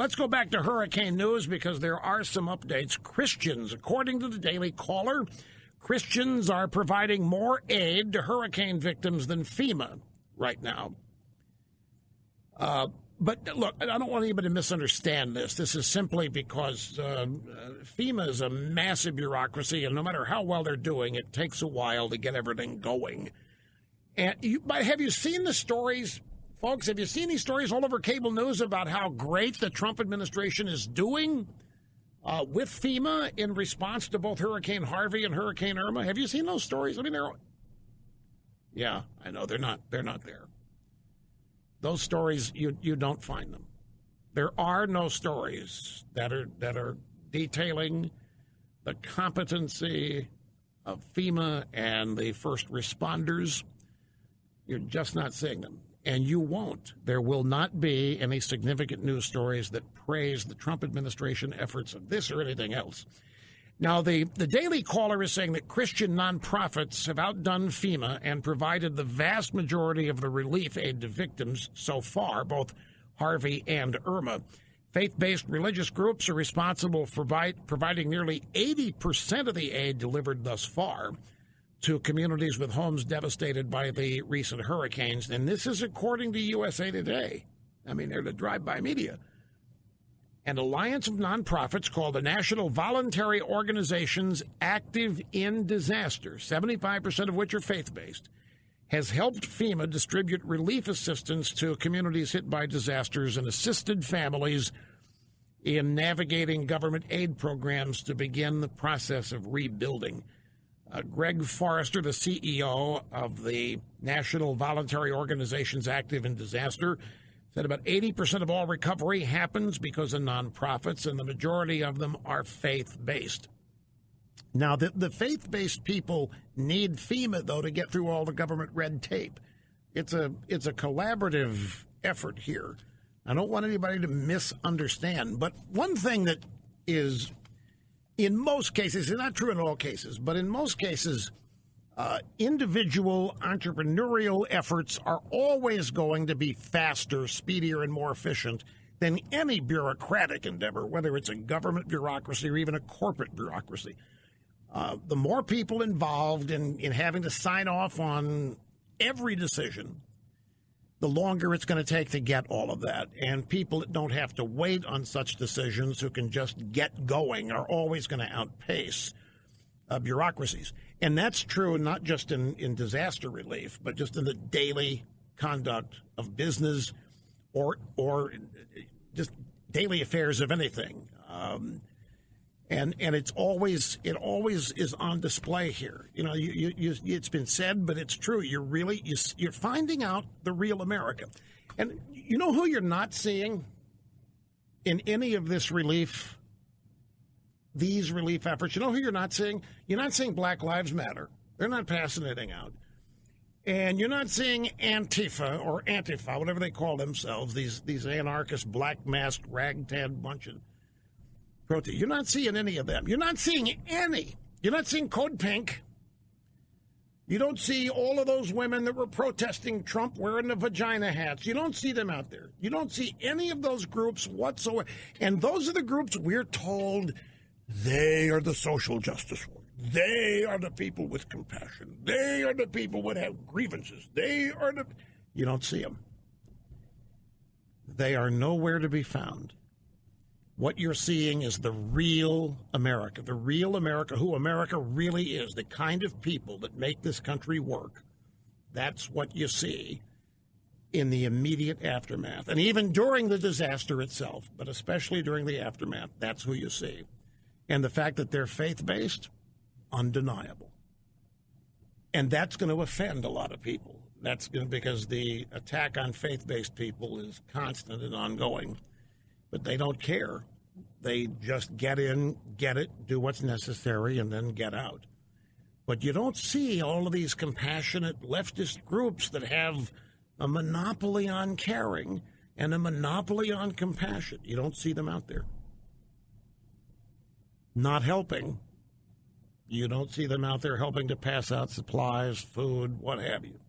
let's go back to hurricane news because there are some updates. Christians, according to the Daily Caller, Christians are providing more aid to hurricane victims than FEMA right now. But look, I don't want anybody to misunderstand this. This is simply because FEMA is a massive bureaucracy, and no matter how well they're doing, it takes a while to get everything going. And have you seen the stories, folks? Have you seen these stories all over cable news about how great the Trump administration is doing with FEMA in response to both Hurricane Harvey and Hurricane Irma? Have you seen those stories? I mean, yeah, I know they're not there. Those stories, you don't find them. There are no stories that are detailing the competency of FEMA and the first responders. You're just not seeing them. And you won't. There will not be any significant news stories that praise the Trump administration efforts of this or anything else. Now, the Daily Caller is saying that Christian nonprofits have outdone FEMA and provided the vast majority of the relief aid to victims so far, both Harvey and Irma. Faith-based religious groups are responsible for providing nearly 80% of the aid delivered thus far to communities with homes devastated by the recent hurricanes. And this is according to USA Today. I mean, they're the drive-by media. An alliance of nonprofits called the National Voluntary Organizations Active in Disaster, 75% of which are faith-based, has helped FEMA distribute relief assistance to communities hit by disasters and assisted families in navigating government aid programs to begin the process of rebuilding. Greg Forrester, the CEO of the National Voluntary Organizations Active in Disaster, said about 80% of all recovery happens because of nonprofits, and the majority of them are faith-based. Now, the faith-based people need FEMA, though, to get through all the government red tape. It's a collaborative effort here. I don't want anybody to misunderstand. But one thing that is, in most cases, it's not true in all cases, but in most cases, individual entrepreneurial efforts are always going to be faster, speedier, and more efficient than any bureaucratic endeavor, whether it's a government bureaucracy or even a corporate bureaucracy. The more people involved in having to sign off on every decision, the longer it's going to take to get all of that. And people that don't have to wait on such decisions, who can just get going, are always going to outpace bureaucracies. And that's true not just in disaster relief, but just in the daily conduct of business or just daily affairs of anything. And it always is on display here. You know, it's been said, but it's true. You're finding out the real America. And you know who you're not seeing in any of these relief efforts? You know who you're not seeing? You're not seeing Black Lives Matter. They're not passing anything out. And you're not seeing Antifa or Antifa, whatever they call themselves, these anarchist, black masked, ragtag bunch of protesters. You're not seeing any of them. You're not seeing any. You're not seeing Code Pink. You don't see all of those women that were protesting Trump wearing the vagina hats. You don't see them out there. You don't see any of those groups whatsoever. And those are the groups we're told they are the social justice warriors. They are the people with compassion. They are the people that have grievances. You don't see them. They are nowhere to be found. What you're seeing is the real America, who America really is, the kind of people that make this country work. That's what you see in the immediate aftermath. And even during the disaster itself, but especially during the aftermath, that's who you see. And the fact that they're faith-based, undeniable. And that's going to offend a lot of people. That's because the attack on faith-based people is constant and ongoing. But they don't care. They just get in, get it, do what's necessary, and then get out. But you don't see all of these compassionate leftist groups that have a monopoly on caring and a monopoly on compassion. You don't see them out there. Not helping. You don't see them out there helping to pass out supplies, food, what have you.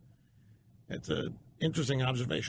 It's an interesting observation.